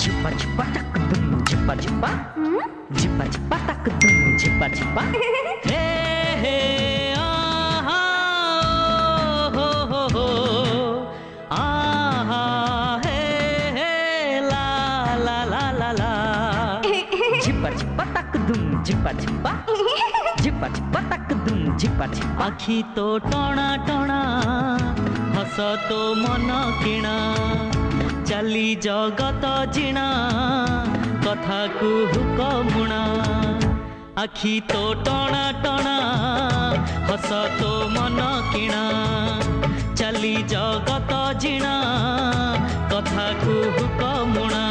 झिपा झिपा टक दुम झिपा झिपा झिपा झिपा टक दुम झिपा झिपा हे हे आहा हो हो हो आहा हे हे ला ला ला ला ला झिपा झिपा टक दुम झिपा झिपा झिपा झिपा टक दुम झिपा झिपा आखी तो टणा टणा हस तो मन किणा चली जगत जिणा कथा कुहुक मुणा आखी तो टणा टणा हस तो मन किणा चली जगत जिणा कथा कुहुक मुणा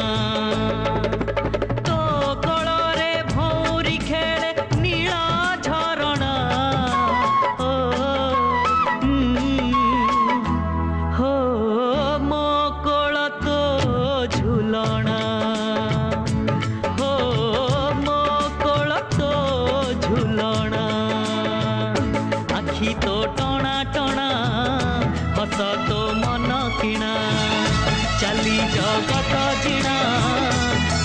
तो कଳରେ भौरी खेले नीला झरणा हो मो कोल तो झुलना हो मो कोल तो झुलना आखी तो टणा टणा हस तो मन किणा चली जगत जिणा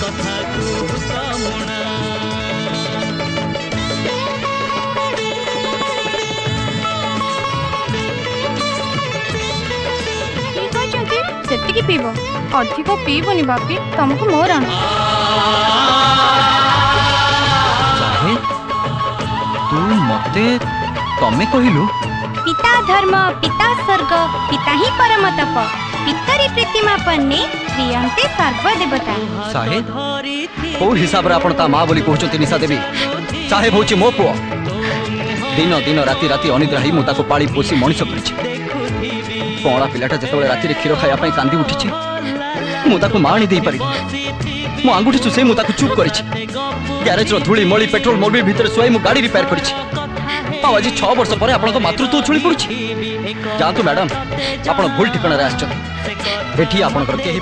कथा कुहुक मुणा सेतिकी पीब अधिक पीबनी बापी तुमको मोर आण तू मते तमे कहिलु पिता धर्म पिता स्वर्ग पिता ही परम तप पितरी प्रतिमा पन्ने प्रियंते सर्वदेवता साहेब को हिसाब रे आपण ता मां बोली कहउछती निशा देवी साहेब होची मो पुओ दिन दिन राति राति अनिद्रा ही मु ताको पाली पोसी मनिष करछि कणा पिलाटा जतबे राति रे खीर खाया पई कांदी उठिछि मु ताको माणी देई पारि मु आंगुठी चुसे मु ताको चुप करिछि गैरेज रो धूली मळी पेट्रोल मोबिल भीतर सोई मु गाड़ी रिपेयर करिछि आज 6 वर्ष पर आपन मातृत्व छुड़ी पड़ुछि जानतु मैडम आपन भूल ठिकाना रे आछन एठी आपन कर केही